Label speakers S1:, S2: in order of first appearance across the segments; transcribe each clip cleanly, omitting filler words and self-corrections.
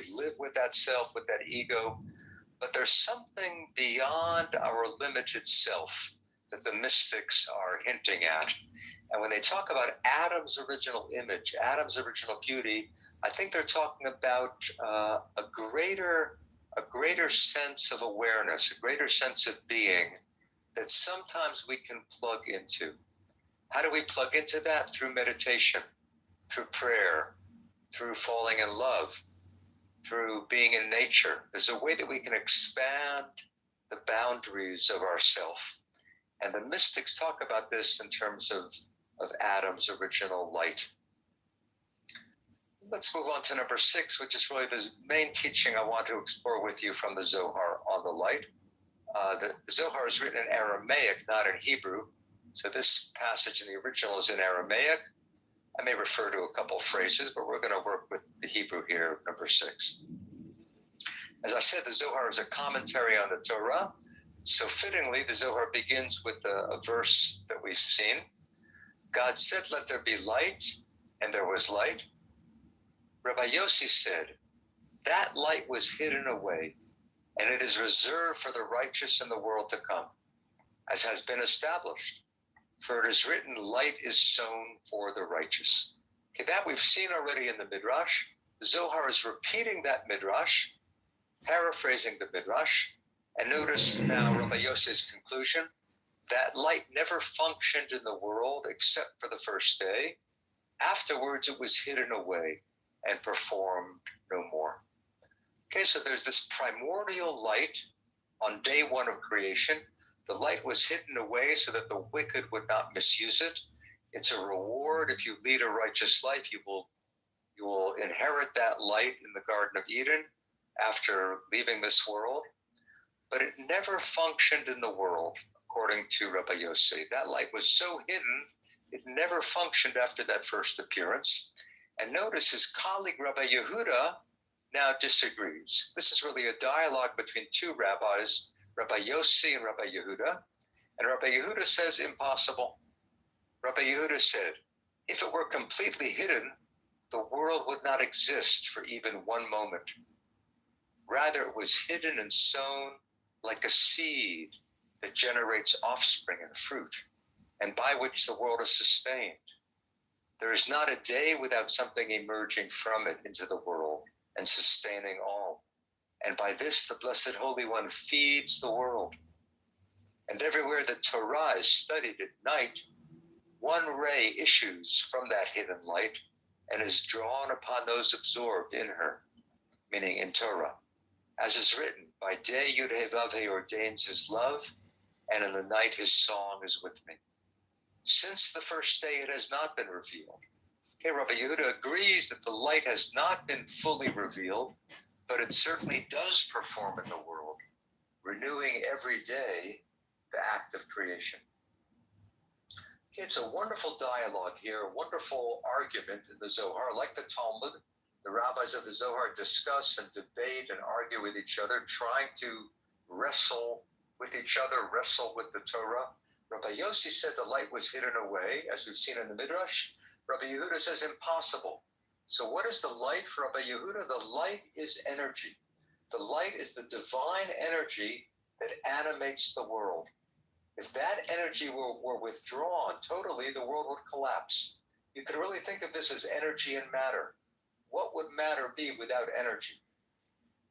S1: We live with that self, with that ego. But there's something beyond our limited self that the mystics are hinting at. And when they talk about Adam's original image, Adam's original beauty, I think they're talking about a greater sense of awareness, a greater sense of being that sometimes we can plug into. How do we plug into that? Through meditation, through prayer, through falling in love, through being in nature. There's a way that we can expand the boundaries of ourself. And the mystics talk about this in terms of Adam's original light. Let's move on to number 6, which is really the main teaching I want to explore with you from the Zohar on the light. The Zohar is written in Aramaic, not in Hebrew. So this passage in the original is in Aramaic. I may refer to a couple of phrases, but we're going to work with the Hebrew here, number 6. As I said, the Zohar is a commentary on the Torah. So fittingly, the Zohar begins with a verse that we've seen. God said, "Let there be light," and there was light. Rabbi Yossi said, "That light was hidden away, and it is reserved for the righteous in the world to come, as has been established. For it is written, light is sown for the righteous." Okay, that we've seen already in the Midrash. The Zohar is repeating that Midrash, paraphrasing the Midrash. And notice now Rabbi Yossi's conclusion. That light never functioned in the world except for the first day. Afterwards, it was hidden away and performed no more. Okay, so there's this primordial light on day 1 of creation. The light was hidden away so that the wicked would not misuse it. It's a reward. If you lead a righteous life, you will inherit that light in the Garden of Eden after leaving this world. But it never functioned in the world, according to Rabbi Yossi. That light was so hidden, it never functioned after that first appearance. And notice his colleague Rabbi Yehuda now disagrees. This is really a dialogue between 2 rabbis, Rabbi Yossi and Rabbi Yehuda. And Rabbi Yehuda says, impossible. Rabbi Yehuda said, if it were completely hidden, the world would not exist for even one moment. Rather, it was hidden and sown like a seed that generates offspring and fruit, and by which the world is sustained. There is not a day without something emerging from it into the world and sustaining all. And by this, the Blessed Holy One feeds the world. And everywhere the Torah is studied at night, one ray issues from that hidden light and is drawn upon those absorbed in her, meaning in Torah. As is written, by day Yud-Heh-Vav-Heh ordains his love, and in the night his song is with me. Since the first day it has not been revealed. Okay, Rabbi Yehuda agrees that the light has not been fully revealed, but it certainly does perform in the world, renewing every day the act of creation. Okay, it's a wonderful dialogue here, a wonderful argument in the Zohar. Like the Talmud, the rabbis of the Zohar discuss and debate and argue with each other, trying to wrestle with each other, wrestle with the Torah. Rabbi Yossi said the light was hidden away, as we've seen in the Midrash. Rabbi Yehuda says impossible. So what is the light for Rabbi Yehuda? The light is energy. The light is the divine energy that animates the world. If that energy were withdrawn totally, the world would collapse. You could really think of this as energy and matter. What would matter be without energy?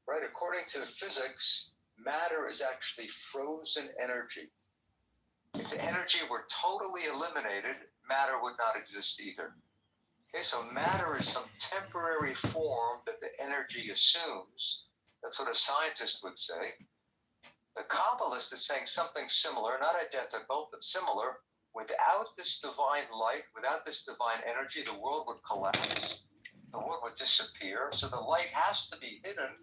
S1: Right? According to physics, matter is actually frozen energy. If the energy were totally eliminated, matter would not exist either. Okay, so matter is some temporary form that the energy assumes. That's what a scientist would say. The Kabbalist is saying something similar, not identical, but similar. Without this divine light, without this divine energy, the world would collapse. The world would disappear. So the light has to be hidden,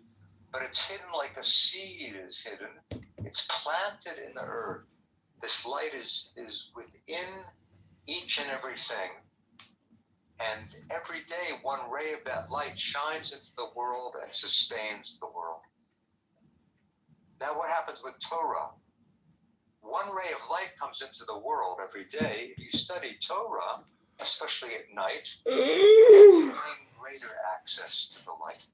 S1: but it's hidden like a seed is hidden. It's planted in the earth. This light is within each and everything. And every day, one ray of that light shines into the world and sustains the world. Now what happens with Torah? One ray of light comes into the world every day. If you study Torah, especially at night, you gain greater access to the light.